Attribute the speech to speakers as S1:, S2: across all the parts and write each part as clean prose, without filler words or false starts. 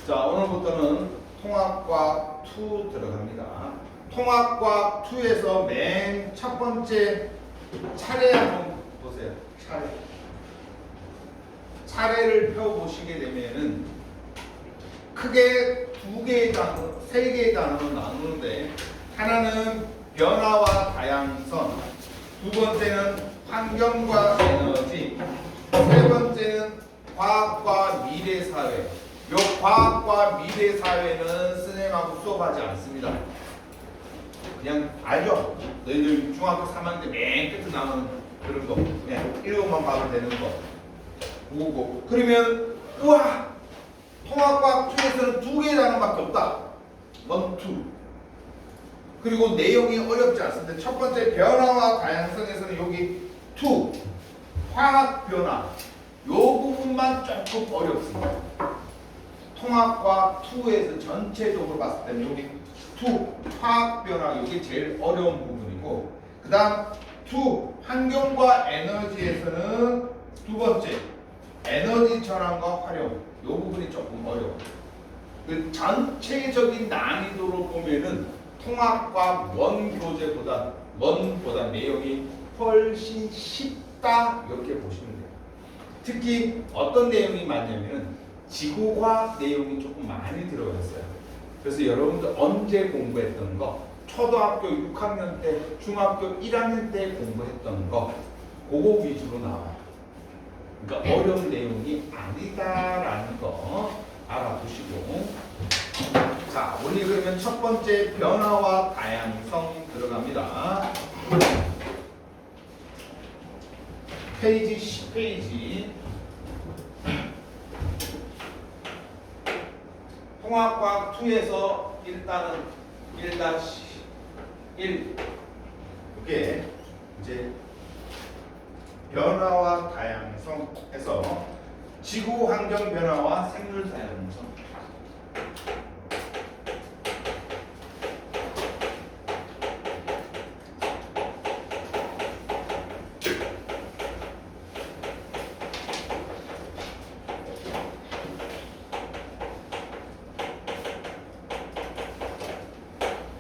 S1: 자, 오늘부터는 통합과 투 들어갑니다. 통합과 투에서 맨 첫 번째 차례 한번 보세요. 차례를 펴보시게 되면은 크게 두 개의 단어, 세 개의 단어로 나누는데 하나는 변화와 다양성, 두 번째는 환경과 에너지, 세 번째는 과학과 미래 사회. 요 과학과 미래 사회는 선생님하고 수업하지 않습니다. 그냥 알죠? 너희들 중학교 3학년 때 맨 끝에 나오는 그런 거 그냥 읽어만 봐도 되는 거 보고 그러면 우와 통합과학 2에서는 두 개의 단어밖에 없다. 1, 2 그리고 내용이 어렵지 않습니다. 첫 번째 변화와 다양성에서는 여기 2 화학 변화 요 부분만 조금 어렵습니다. 통합과학 2에서 전체적으로 봤을 때는 여기 2 화학 변화 이게 제일 어려운 부분이고 그 다음 2 환경과 에너지에서는 두 번째 에너지 전환과 활용 이 부분이 조금 어려워요. 그 전체적인 난이도로 보면은 통합과 원보다 내용이 훨씬 쉽다 이렇게 보시면 돼요. 특히 어떤 내용이 많냐면은 지구과학 내용이 조금 많이 들어가 있어요. 그래서 여러분들 언제 공부했던 거 초등학교 6학년 때 중학교 1학년 때 공부했던 거 그거 위주로 나와요. 그러니까 어려운 내용이 아니다라는 거 알아두시고 자 우리 그러면 첫 번째 변화와 다양성 들어갑니다. 페이지 10페이지 통합과학 2에서 일단은 1-1 이게 이제 변화와 다양성에서 지구 환경 변화와 생물 다양성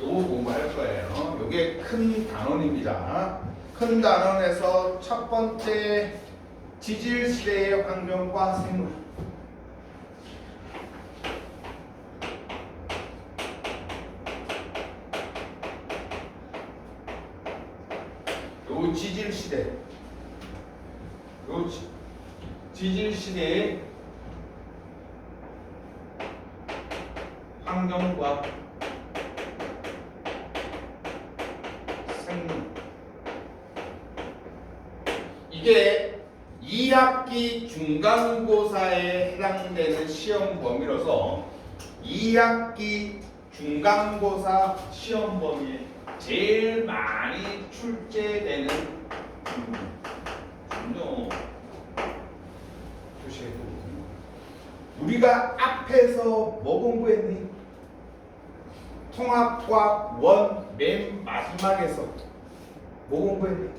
S1: 요거 공부할 거예요. 요게 큰 단원입니다. 큰 단원에서 첫 번째 지질 시대의 환경과 생물 요 지질 시대 요 지질 시대의 환경과 생물 이게 2학기 중간고사에 해당되는 시험 범위로서 2학기 중간고사 시험 범위에 제일 많이 출제되는 분요. 우리가 앞에서 뭐 공부했니? 통합과학 원 맨 마지막에서 뭐 공부했니?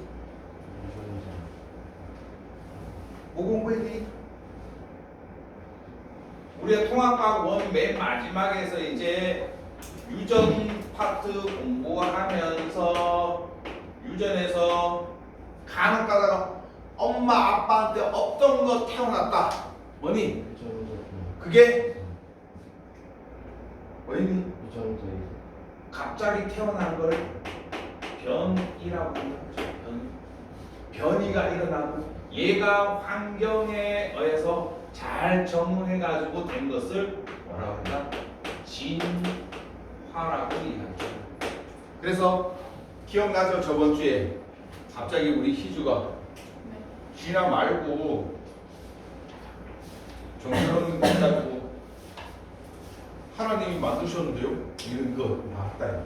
S1: 뭐 공부했니? 우리가 통합과학 원 맨 마지막에서 이제 유전 파트 공부하면서 유전에서 간혹 가다가 엄마 아빠한테 없던 거 태어났다. 뭐니? 그게 뭐니? 갑자기 태어난 걸 변이라고 하죠. 변이가 일어나고 얘가 환경에 의해서 잘 적응해가지고 된 것을 뭐라고 한다? 진화라고 얘기하죠. 그래서 기억나죠? 저번 주에 갑자기 우리 희주가 진화 말고 정신없는 것이라고 하나님이 만드셨는데요? 이런 거 맞다.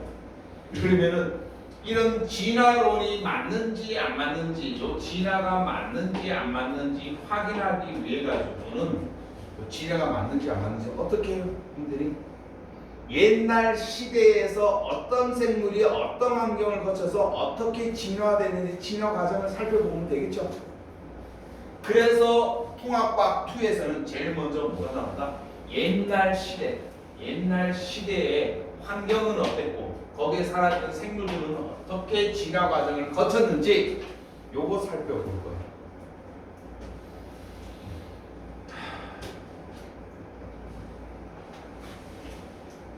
S1: 그러면은 이런 진화론이 맞는지 안 맞는지, 요 진화가 맞는지 안 맞는지 확인하기 위해 가지고는 진화가 맞는지 안 맞는지 어떻게 해요, 분들이? 옛날 시대에서 어떤 생물이 어떤 환경을 거쳐서 어떻게 진화되는지 진화 과정을 살펴보면 되겠죠. 그래서 통합과학 2에서는 제일 먼저 뭐가 나온다? 옛날 시대의 환경은 어땠고 거기에 살았던 생물들은 어떻게 진화 과정을 거쳤는지 요거 살펴볼 거예요.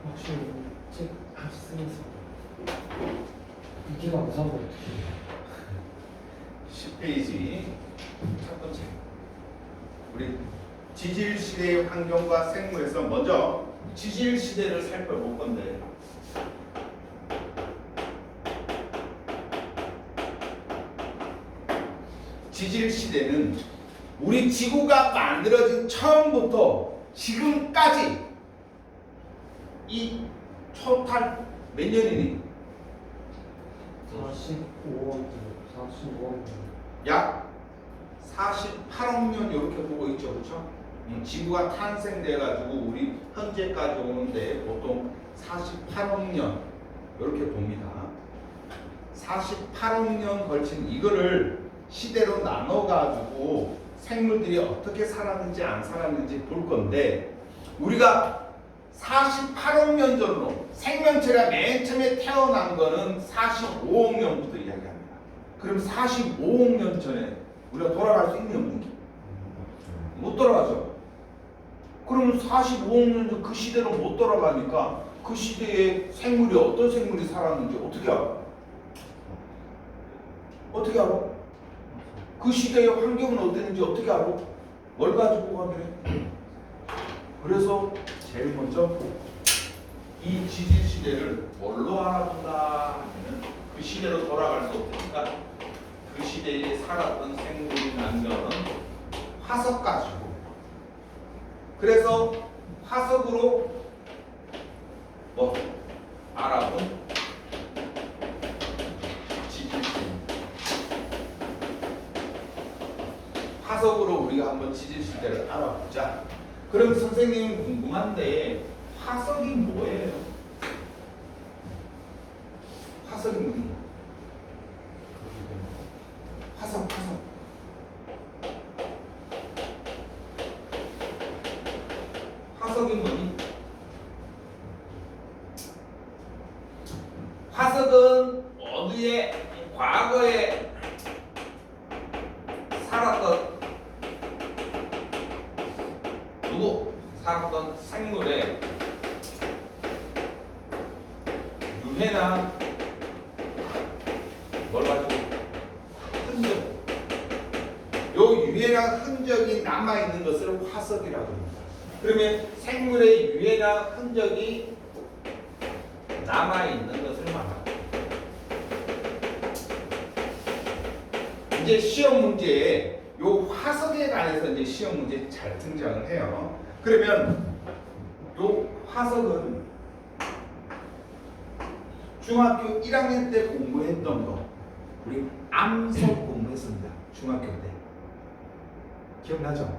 S2: 혹시 책 같이 쓰면서 이기가 무서운 거 어떻게 해요?
S1: 10페이지 첫 번째 우리 지질 시대의 환경과 생물에서 먼저 지질 시대를 살펴볼 건데 지질 시대는 우리 지구가 만들어진 처음부터 지금까지 이 토탈 몇 년이니?
S2: 45억
S1: 약 48억 년 이렇게 보고 있죠, 그렇죠? 지구가 탄생돼가지고 우리 현재까지 오는데 보통 48억 년 이렇게 봅니다. 48억 년 걸친 이거를 시대로 나눠가지고 생물들이 어떻게 살았는지 안 살았는지 볼 건데 우리가 48억 년 전으로 생명체가 맨 처음에 태어난 거는 45억 년부터 이야기합니다. 그럼 45억 년 전에 우리가 돌아갈 수 있는 없는 못 돌아가죠. 그럼 45억 년 전 그 시대로 못 돌아가니까 그 시대에 생물이 어떤 생물이 살았는지 어떻게 알아? 어떻게 알아? 그 시대의 환경은 어땠는지 어떻게 알아? 뭘 가지고 가길래? 그래서 제일 먼저 이 지질 시대를 뭘로 알아본다 하면 그 시대로 돌아갈 수 없으니까 그 시대에 살았던 생물이 남겨놓은 화석 가지고 그래서 화석으로 뭐 알아본 지질 시대 화석으로 우리가 한번 지질 시대를 알아보자. 그럼 선생님은 궁금한데 화석이 뭐예요? 화석이 뭐니? 화석. 화석이 뭐니? 화석은 어디에 과거에 살았던 살았던 생물의 유해나 뭘 가지고 흔적 요 유해나 흔적이 남아있는 것을 화석이라고 합니다. 그러면 생물의 유해나 흔적이 남아있는 것을 말합니다. 이제 시험 문제에 요 화석에 관해서 이제 시험 문제 잘 등장을 해요. 그러면 요 화석은 중학교 1학년 때 공부했던 거 우리 암석 공부했습니다. 중학교 때 기억나죠?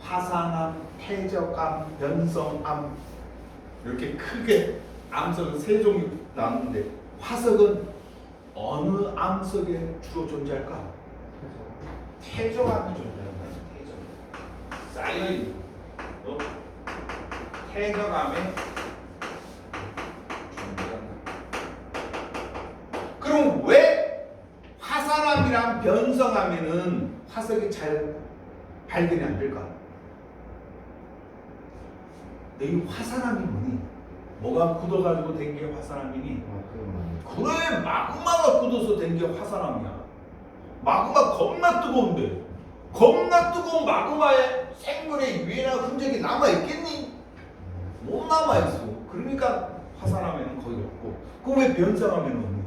S1: 화산암, 퇴적암, 변성암 이렇게 크게 암석은 세 종이 나왔는데 화석은 어느 암석에 주로 존재할까? 퇴적암이 존재합니다. 쌓여있는 퇴적암에 존재합니다. 그럼 왜 화산암이랑 변성암에는 화석이 잘 발견이 안 될까? 이 화산암이 뭐니? 뭐가 굳어가지고 된 게 화산암이니? 그래, 마그마가 굳어서 된 게 화산암이야. 마그마 겁나 뜨거운데 겁나 뜨거운 마그마에 생물의 유해나 흔적이 남아있겠니? 못 남아있어. 그러니까 화산암에는 거의 없고 그럼 왜 변성암에는 없니?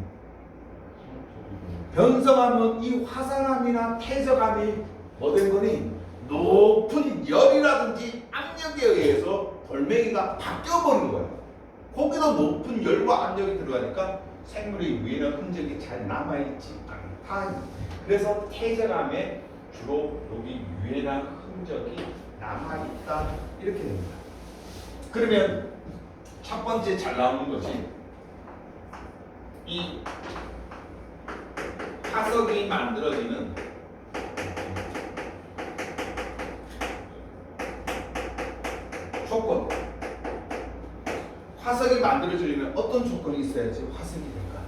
S1: 변성암은 이 화산암이나 퇴적암이 뭐 된 거니? 높은 열이라든지 압력에 의해서 돌멩이가 바뀌어버린 거야. 거기다 높은 열과 압력이 들어가니까 생물의 유해나 흔적이 잘 남아있지 않다. 그래서 퇴적암에 주로 여기 유해나 흔적이 남아있다 이렇게 됩니다. 그러면 첫 번째 잘 나오는 것이 이 화석이 만들어지는 조건. 화석이 만들어지려면 어떤 조건이 있어야지 화석이 될까?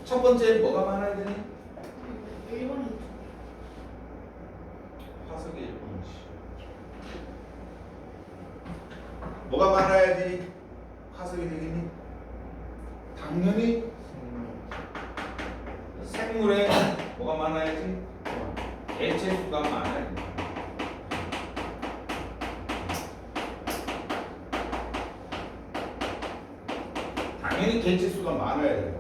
S1: 첫 번째 뭐가 많아야 되니?
S3: 1번이
S1: 화석의 일본이지. 뭐가 많아야지 화석이 되겠니? 당연히 생물에 뭐가 많아야지? 개체수가 많아야 돼. 당연히 개체수가 많아야 돼요.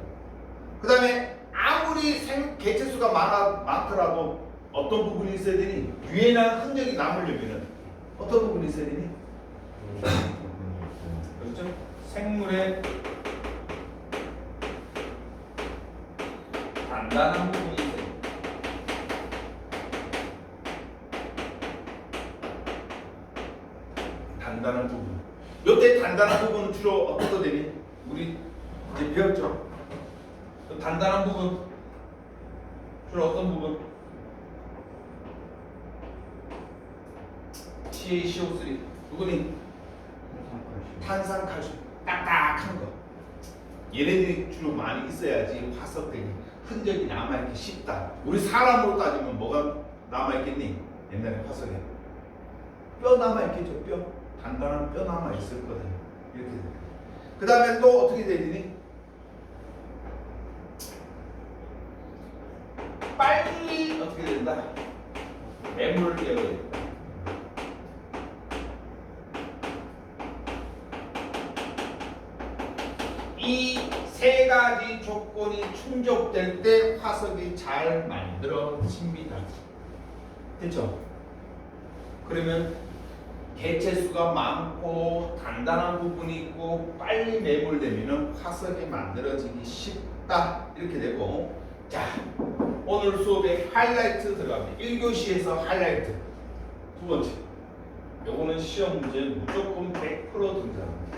S1: 그 다음에 아무리 개체수가 많더라도 어떤 부분이 있어야 되니? 유해나 흔적이 남으려면 어떤 부분이 있어야 되니? 그렇죠? 생물에 단단한 부분이 있어요. 단단한 부분. 요때 단단한 부분은 주로 어떤 거 되니? 우리 이제 배웠죠? 그 단단한 부분 주로 어떤 부분? CaCO3 부분이 탄산칼슘 딱딱한 거. 얘네들이 주로 많이 있어야지 화석들이 흔적이 남아있기 쉽다. 우리 사람으로 따지면 뭐가 남아있겠니? 옛날에 화석에 뼈 남아있겠죠. 뼈 단단한 뼈 남아있을 거든. 이렇게 돼. 그 다음에 또 어떻게 돼야 되니? 빨리 어떻게 된다? 매물을 떼어야 된다. 이 세 가지 조건이 충족될 때 화석이 잘 만들어집니다. 됐죠? 그러면 개체수가 많고 단단한 부분이 있고 빨리 매몰되면 화석이 만들어지기 쉽다. 이렇게 되고, 자, 오늘 수업에 하이라이트 들어갑니다. 1교시에서 하이라이트. 두 번째, 요거는 시험 문제 무조건 100% 등장합니다.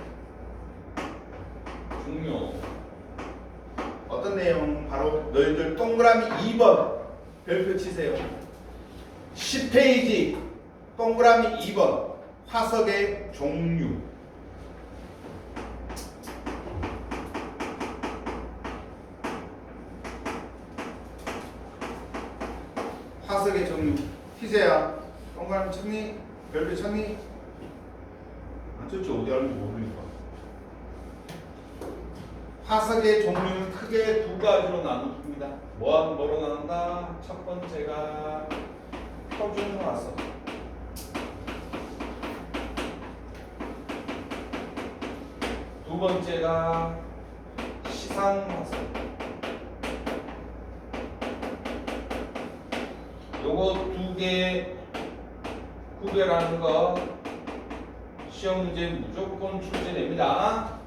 S1: 중요. 어떤 내용? 바로 너희들 동그라미 2번 별표 치세요. 10페이지 동그라미 2번 화석의 종류. 화석의 종류. 희재야, 동그라미 쳤니? 별표 쳤니? 안 쳤지. 어디 하는지 모르니까. 화석의 종류는 크게 두 가지로 나눕니다. 뭐로 나눈다? 첫 번째가 표준 화석. 두 번째가 시상 화석. 요거 두 개 구별하는 거 시험 문제 무조건 출제됩니다.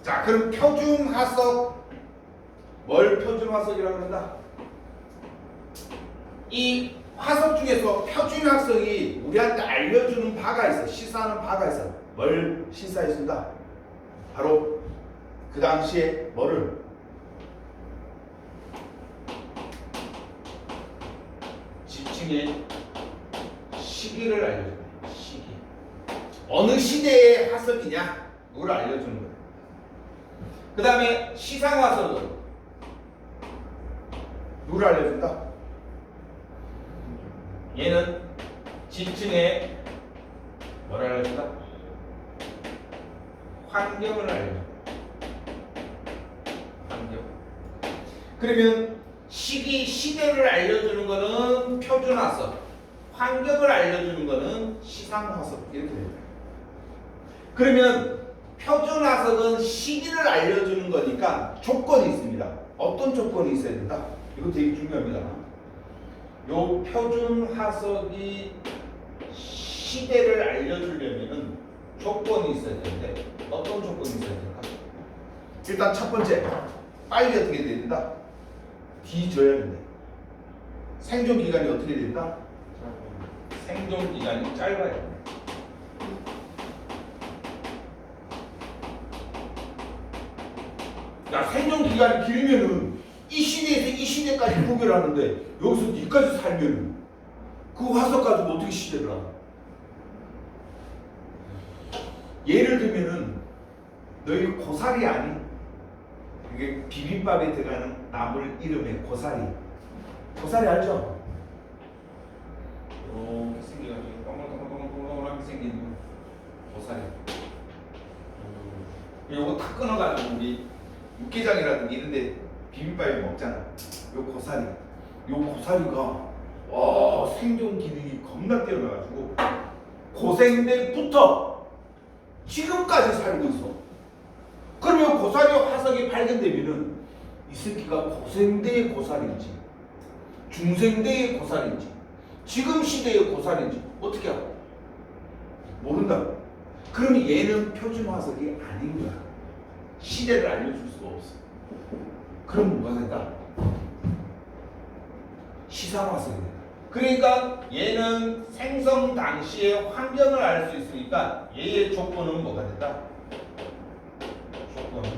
S1: 자, 그럼 표준 화석, 뭘 표준 화석이라고 한다? 이 화석 중에서 표준 화석이 우리한테 알려주는 바가 있어. 시사하는 바가 있어. 뭘 시사했습니다? 바로 그 당시에 뭐를? 지층의 시기를 알려줍니다. 시기. 어느 시대의 화석이냐? 그걸 알려주는 거예요. 그 다음에 시상화석은 누를 알려준다? 얘는 지층에 뭘 알려준다? 환경을 알려준다. 환경. 그러면 시기, 시대를 알려주는 거는 표준화석, 환경을 알려주는 거는 시상화석. 이렇게 됩니다. 그러면 표준화석은 시기를 알려주는 거니까 조건이 있습니다. 어떤 조건이 있어야 된다? 이거 되게 중요합니다. 요 표준화석이 시대를 알려주려면 조건이 있어야 되는데 어떤 조건이 있어야 될까? 일단 첫 번째, 빨리 어떻게 돼야 된다? 뒤져야 된다. 생존 기간이 어떻게 된다? 생존 기간이 짧아야 된다. 야, 생존 기간이 길면은 이 시대에서 이 시대까지 구별하는데 여기서 여기까지 살면은 그 화석 가지고 어떻게 시대를 알아? 예를 들면은 너희 고사리 아니? 이게 비빔밥에 들어가는 나물 이름의 고사리. 고사리 알죠? 이렇게 생겨가지고 동글동글동글동글하게 생긴 고사리. 요거 탁 끊어가지고 우리 육개장이라든지 이런데 비빔밥에 먹잖아. 요 고사리. 요 고사리가 와 생존 기능이 겁나 뛰어나가지고 고생대부터 지금까지 살고 있어. 그러면 고사리 화석이 발견되면은 이 새끼가 고생대의 고사리인지 중생대의 고사리인지 지금 시대의 고사리인지 어떻게 알아? 모른다고. 그러면 얘는 표준 화석이 아닌 거야. 시대를 알려줄 수가 없어. 그럼 뭐가 된다? 시상 화석이 된다. 그러니까 얘는 생성 당시의 환경을 알 수 있으니까 얘의 조건은 뭐가 된다? 조건은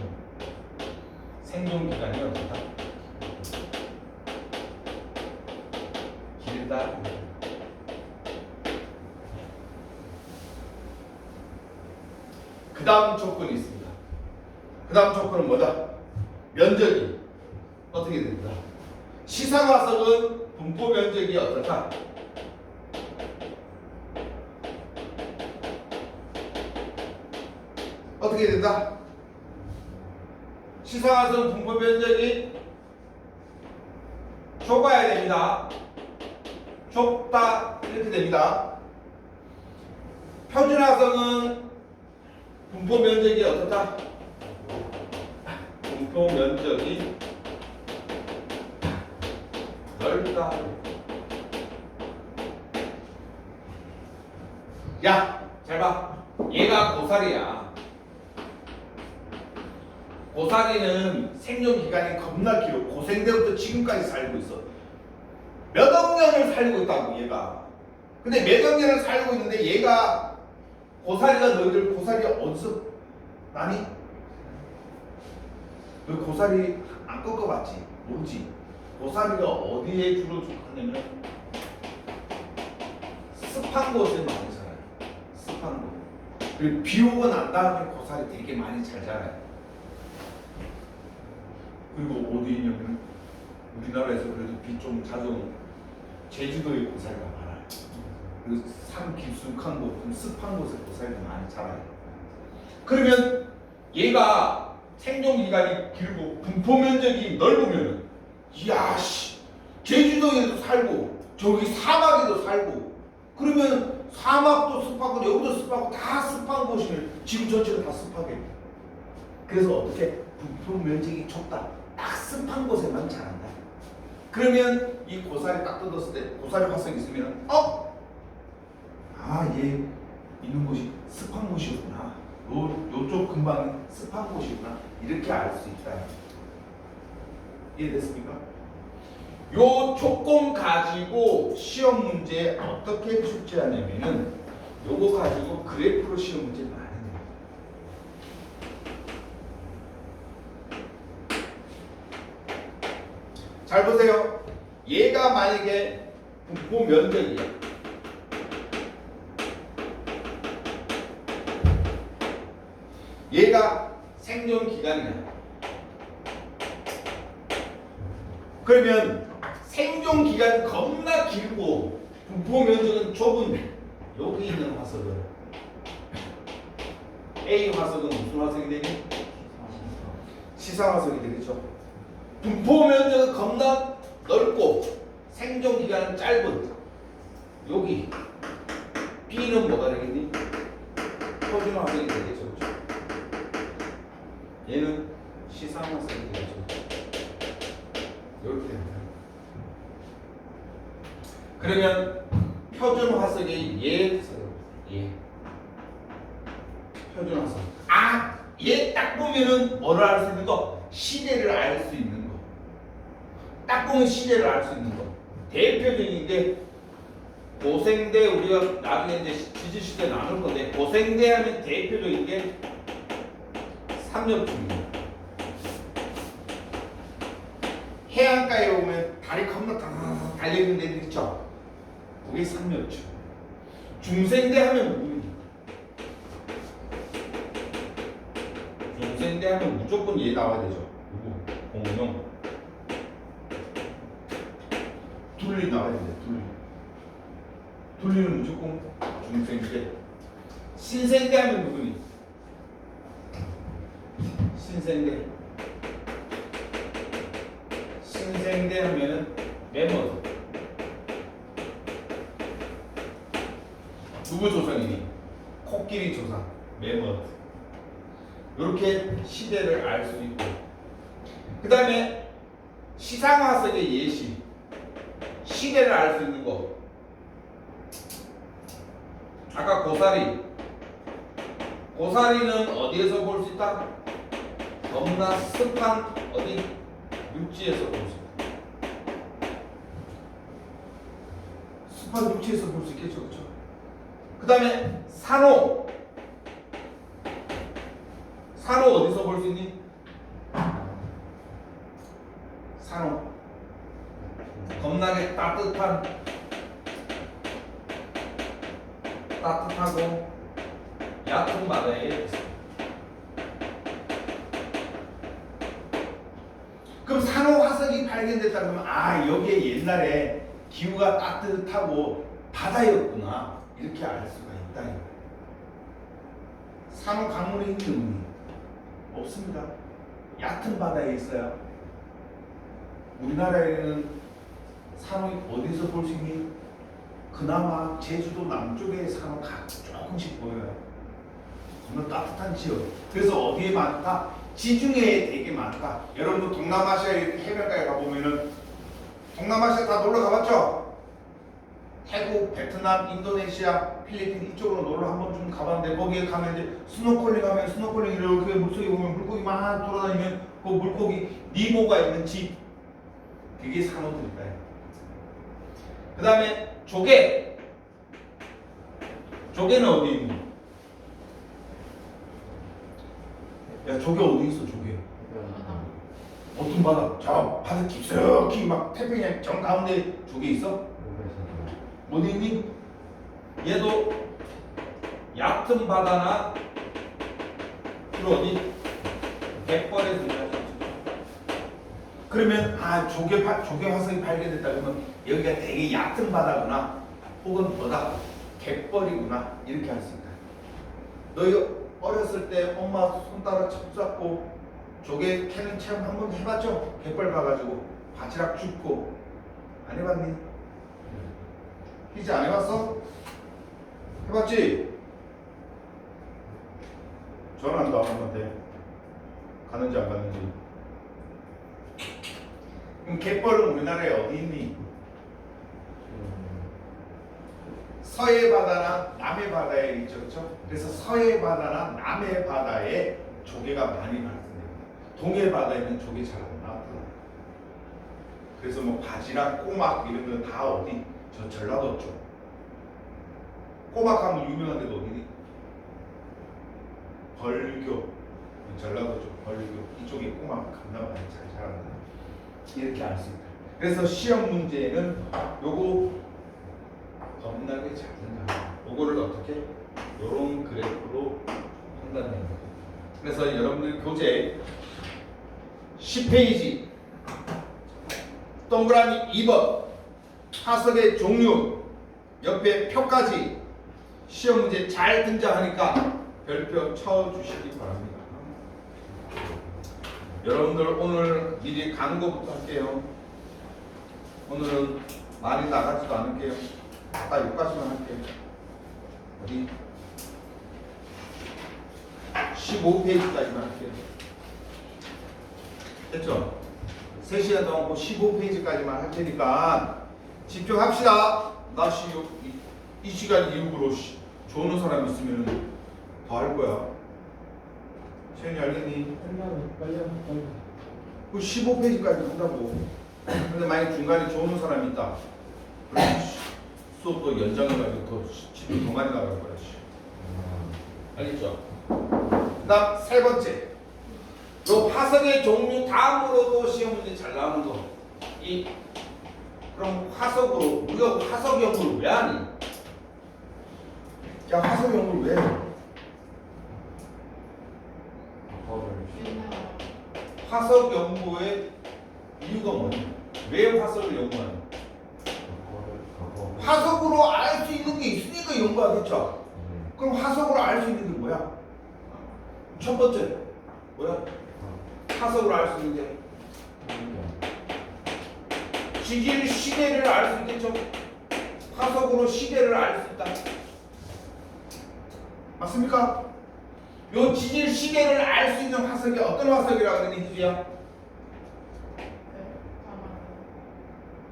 S1: 생존 기간이 어떻다? 길다. 그 다음 조건이 있습니다. 그 다음 조건은 뭐다? 면적이 어떻게 됩니다. 시상화석은 분포 면적이 어떻다? 어떻게 된다? 시상화석 분포 면적이 좁아야 됩니다. 좁다 이렇게 됩니다. 표준화석은 분포 면적이 어떻다? 분포 면적이 넓다. 야, 잘 봐. 얘가 고사리야. 고사리는 생존 기간이 겁나 길어. 고생대부터 지금까지 살고 있어. 몇억 년을 살고 있다고 얘가. 근데 몇억 년을 살고 있는데 얘가 고사리가 너희들 고사리 어디서 나니? 너 고사리 안 꺾어봤지? 모르지? 고사리가 어디에 주로 속하냐면 습한 곳에 많이 자라요. 습한 곳. 그리고 비 오고 난 다음에 고사리 되게 많이 잘 자라요. 그리고 어디 있냐면 우리나라에서 그래도 비 좀 자주 오는 제주도에 고사리가 많아요. 그리고 산 깊숙한 곳, 좀 습한 곳에 고사리가 많이 자라요. 그러면 얘가 생존 기간이 길고 분포 면적이 넓으면 이야 씨 제주도에도 살고 저기 사막에도 살고 그러면 사막도 습하고 여기도 습하고 다 습한 곳이면 지구 전체가 다 습하게. 그래서 어떻게 분포 면적이 좁다. 딱 습한 곳에만 자란다. 그러면 이 고사리 딱 뜯었을 때 고사리 화석이 있으면 얘 있는 곳이 습한 곳이구나. 요쪽 근방이 습한 곳이구나. 이렇게 알 수 있다. 이해됐습니까? 요 조건 가지고 시험 문제 어떻게 출제하냐면은 요거 가지고 그래프로 시험 문제 많이 내요. 잘 보세요. 얘가 만약에 분포 면적이야. 얘가 생존 기간이야. 그러면 생존 기간이 겁나 길고 분포 면적은 좁은 여기 있는 화석은 A 화석은 무슨 화석이 되니? 시상 화석이 되겠죠. 분포 면적은 겁나 넓고 생존 기간은 짧은 여기 B는 뭐가 되겠니? 표준 화석이 되겠죠. 그렇죠? 얘는 시상 화석이 되겠죠. 이렇게 됩니다. 그러면 표준 화석의 얘 표준 화석. 얘 딱 보면은 뭐를 알 수 있는 거? 시대를 알 수 있는 거. 딱 보면 시대를 알 수 있는 거. 대표적인 게 고생대 우리가 나중에 이제 지지시대 나눌 건데 고생대 하면 대표적인 게 삼엽중입니다. 해안가에 오면 다리 건너 달려있는 데들 있죠. 그게 삼면추. 중생대 하면 누구니? 중생대 하면 무조건 얘 나와야 되죠. 누구? 공룡. 둘리 나와야 돼. 둘리는 무조건 중생대. 신생대 하면 누구니? 신생대. 신생대 하면은 매머드. 누구 조상이니? 코끼리 조상. 매머드. 이렇게 시대를 알 수 있고, 그 다음에 시상화석의 예시, 시대를 알 수 있는 거. 아까 고사리는 어디에서 볼 수 있다? 너무나 습한 어디? 육지에서 볼 수 있다. 습한 육지에서 볼 수 있겠죠, 그렇죠? 그 다음에 산호 어디서 볼 수 있니? 산호 겁나게 따뜻하고 얕은 바다에 있습니다. 그럼 산호 화석이 발견됐다 그러면 여기에 옛날에 기후가 따뜻하고 바다였구나 이렇게 알 수가 있다. 산호 강물이 있는 없습니다. 얕은 바다에 있어요. 우리나라에는 산호 어디서 볼 수 있니? 그나마 제주도 남쪽에 산호가 조금씩 보여요. 정말 따뜻한 지역. 그래서 어디에 많다? 지중해에 되게 많다. 여러분도 동남아시아의 해변가에 가보면은, 동남아시아 다 놀러 가봤죠? 태국, 베트남, 인도네시아, 필리핀 이쪽으로 놀러 한번 좀 가봤는데, 거기에 가면 이제 스노클링 하면 스노클링 이렇게 물속에 보면 물고기 막 돌아다니면 그 물고기 니모가 있는 집, 그게 산호들이다. 그 다음에 조개는 어디 있니? 야, 조개 어디 있어, 조개? 어떤 바다? 저 바다 깊숙이 막 태평양 정 가운데 조개 있어? 어디 있니? 얘도 얕은 바다나 주로 어디? 갯벌에 들어가죠. 그러면 조개 화석이 발견됐다 그러면 여기가 되게 얕은 바다구나, 혹은 뭐다? 갯벌이구나, 이렇게 할 수 있다. 너희 어렸을 때 엄마 손 따라 잡고 조개 캐는 체험 한번 해봤죠? 갯벌 가가지고 바지락 줍고. 안 해봤니? 희지 안 해봤어? 해봤지? 전화한다 엄마한테. 가는지 안 가는지. 그럼 갯벌은 우리나라에 어디 있니? 서해 바다나 남해 바다에 있죠, 그렇죠? 그래서 서해 바다나 남해 바다에 조개가 많이 발생됩니다. 동해 바다에는 조개 잘 안 나왔더라고요. 그래서 뭐 바지락, 꼬막 이런 건 다 어디? 저 전라도 쪽. 꼬막하면 유명한 데도 어디니? 벌교. 전라도 쪽 벌교. 이쪽에 꼬막 겁나 많이 잘 자란다. 이렇게 알 수 있다. 그래서 시험 문제는 요거 겁나게 잘 된다. 요거를 어떻게? 요런 그래프로 판단해요. 그래서 여러분들 교재 10페이지 동그라미 2번 화석의 종류 옆에 표까지 시험 문제 잘 등장하니까 별표 쳐주시기 바랍니다. 여러분들 오늘 미리 가는 것부터 할게요. 오늘은 많이 나가지도 않을게요. 아까 여기까지만 할게요. 어디? 15페이지까지만 할게요. 됐죠? 3시간 동안 그 15페이지까지만 할 테니까 집중합시다. 나 이 시간 이후로 좋은 사람 있으면 더 할 거야. 채연이 알겠니?
S2: 빨리 하면
S1: 그 15페이지까지 한다고. 근데 만약 중간에 좋은 사람이 있다. 그럼 수업도 연장해가지고 더 집에 더 많이 나갈 거야. 알겠죠? 그 다음 세 번째. 요 화석의 종류 다음으로도 시험 문제 잘 나오는 거. 그럼 화석으로 우리가 화석 연구를 왜 하니? 자, 화석 연구를 왜 해?
S3: 옛날
S1: 화석 연구의 이유가 뭐니? 왜 화석을 연구하니? 화석으로 알 수 있는 게 있으니까 연구하겠죠. 그럼 화석으로 알 수 있는 게 뭐야? 첫 번째 뭐야? 화석으로 알 수 있는 게 지질 시대를 알 수 있겠죠. 화석으로 시대를 알 수 있다. 맞습니까? 요 지질 시대를 알 수 있는 화석이 어떤 화석이라고 그러니 희주야?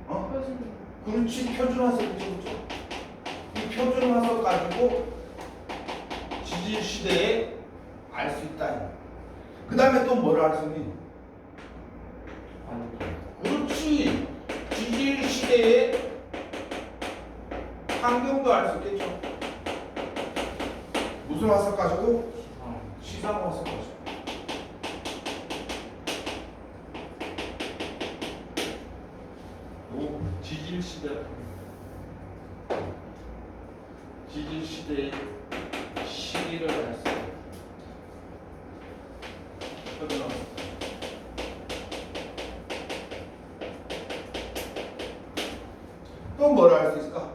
S1: 어?
S3: 표준
S1: 그렇지, 표준 화석. 그렇죠. 이 표준 화석 가지고 지질 시대에 알 수 있다. 그 다음에 또 뭘 알 수 있니? 그렇지. 지질 시대의 환경도 알 수 있겠죠. 무슨 화석 가지고? 시상 화석 가지고. 요 지질 시대. 지질 시대의 시기를 알 수 있다. 표준 화석. 또 뭘 알 수 있을까?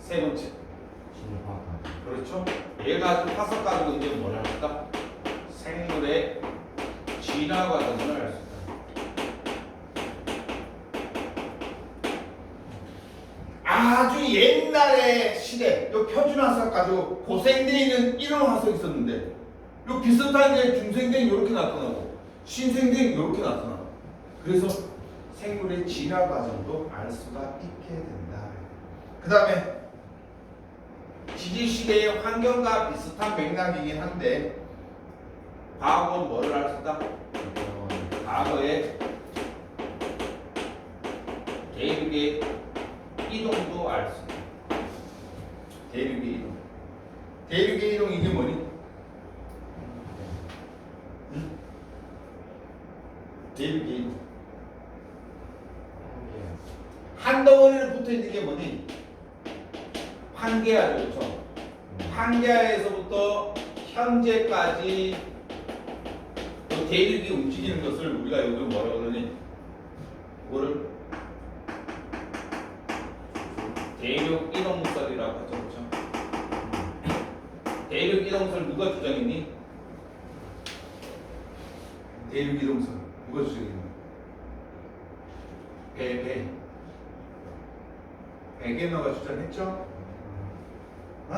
S1: 세 번째. 그렇죠. 얘 가지고 화석 가지고 이제 뭘 할까? 생물의 진화 과정을 알 수 있다. 아주 옛날의 시대, 요 표준 화석 가지고 고생되어 있는 이런 화석이 있었는데, 요 비슷한 게 중생되면 이렇게 나타나고, 신생되면 이렇게 나타나고. 그래서 생물의 진화 과정도 알 수가 있게 된다. 그 다음에 지질 시대의 환경과 비슷한 맥락이긴 한데, 과거는 뭐를 알 수 있다? 과거의 대륙의 이동도 알 수 있다. 대륙의 이동. 대륙의 이동 이게 뭐니? 응? 대륙의 이동. 한 덩어리를 붙어 있는 게 뭐니? 판게아죠, 그렇죠? 판게아에서부터 현재까지 그 대륙이 움직이는 것을 우리가 여기 뭐라고 그러니? 그거를 대륙 이동설이라고 하죠, 그렇죠? 대륙 이동설 누가 주장했니? 대륙 이동설 누가 주장했니? 베게너가 주장했죠? 어?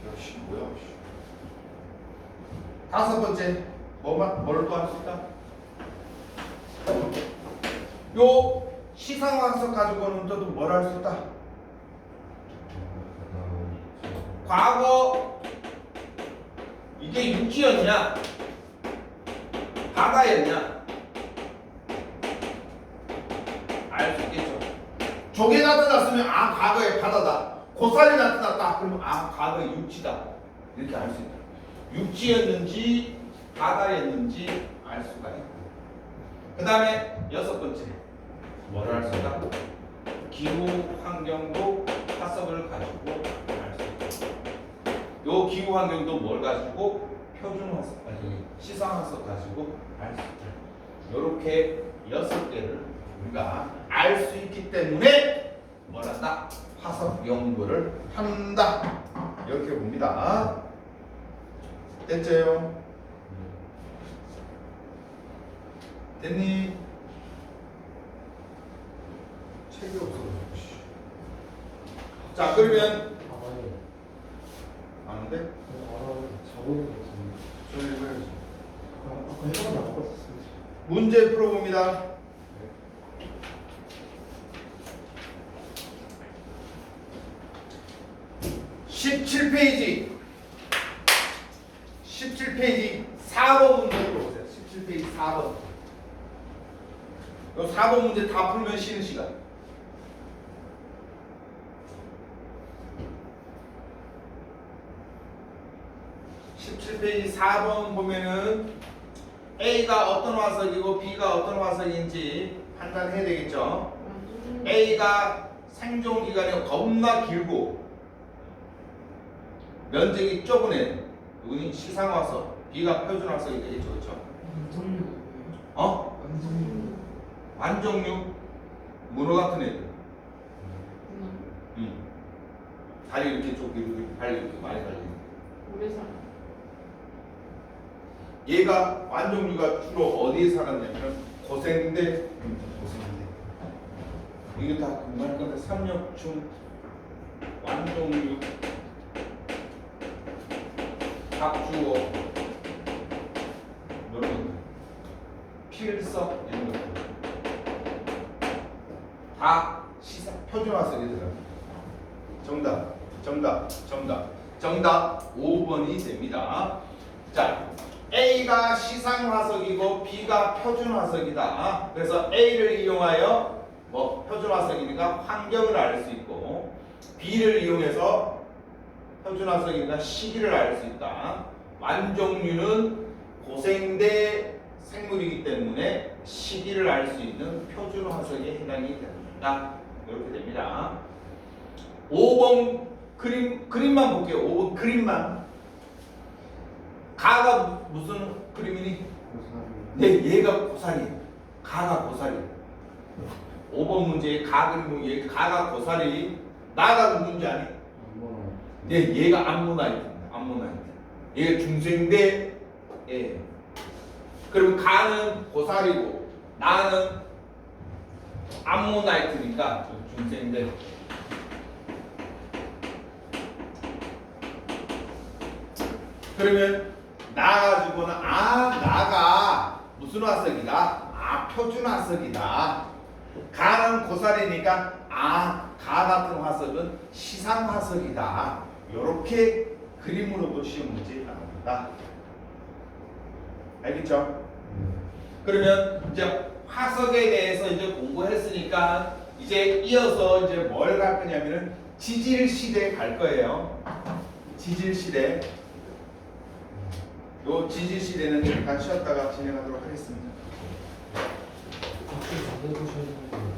S1: 역시 뭐야, 역시. 다섯 번째, 뭘 또 할 수 있다? 요 시상화석 가지고는 또 뭘 할 수 있다? 과거 이게 육지였냐? 바다였냐? 알 수 있겠죠. 조개 나타났으면 아 과거의 바다다. 고사리 나타났다. 그러면 아 과거의 육지다. 이렇게 알 수 있다. 육지였는지 바다였는지 알 수가 있다. 그 다음에 여섯 번째 뭐를 알 수 있다? 기후 환경도 화석을 가지고 알 수 있다. 요 기후 환경도 뭘 가지고? 표준 화석, 아니 시상 화석 가지고 알 수 있다. 요렇게 여섯 개를 우리가 알 수 있기 때문에 뭘 한다? 화석 연구를 한다. 이렇게 봅니다. 됐죠? 됐니? 책이 없어. 자, 그러면 아는데?
S2: 적어도 되겠습니다.
S1: 좀 해봐야지.
S2: 아까 해가 나올 것 같습니다.
S1: 문제 풀어봅니다. 17페이지 17페이지 4번 문제 풀어보세요. 17페이지 4번. 이 4번 문제 다 풀면 쉬는 시간. (17페이지) 4번 보면은 A가 어떤 화석이고 B가 어떤 화석인지 판단해야 되겠죠.
S3: 완전
S1: A가 생존 기간이 겁나 길고 면적이 좁은 애 누구니? 시상 화석. B가 표준 화석이 되겠죠, 그렇죠?
S2: 완성류.
S1: 어?
S2: 완성류.
S1: 완종류 문어 같은 애들.
S3: 그냥
S1: 다리 이렇게 좁게 이렇게 발 이렇게 많이 달리는.
S3: 오래 살아.
S1: 얘가 완종류가 주로 어디에 살았냐면 고생대. 이거 다 금방 건데 삼엽충 완종류 박주어 이런 것들 필석 이런 것들 다 시사 표준화석이 들어요. 정답 5번이 됩니다. 자, A가 시상화석이고 B가 표준화석이다. 그래서 A를 이용하여 뭐 표준화석이니까 환경을 알 수 있고 B를 이용해서 표준화석이니까 시기를 알 수 있다. 완종류는 고생대 생물이기 때문에 시기를 알 수 있는 표준화석에 해당이 됩니다. 이렇게 됩니다. 5번 그림만 볼게요. 5번 그림만. 가가 무슨 그림이니? 네, 얘가 고사리. 가가 고사리. 5번 문제에 가 그림 얘 가가 고사리. 나가 누군지 아니? 네, 얘가 암모나이트입니다. 암모나이트. 얘가 중생대. 예. 그럼 가는 고사리고 나는 암모나이트니까 중생대. 그러면 나 가지고는 나가 무슨 화석이다? 표준 화석이다. 가는 고사리니까 가 같은 화석은 시상 화석이다. 이렇게 그림으로도 시험 문제 나옵니다. 알겠죠? 그러면 이제 화석에 대해서 이제 공부했으니까 이제 이어서 이제 뭘 갈 거냐면은 지질 시대에 갈 거예요. 지질 시대. 요 지질 시대는 잠깐 쉬었다가 진행하도록 하겠습니다.
S2: 박수 잘 해주셔야 되는데.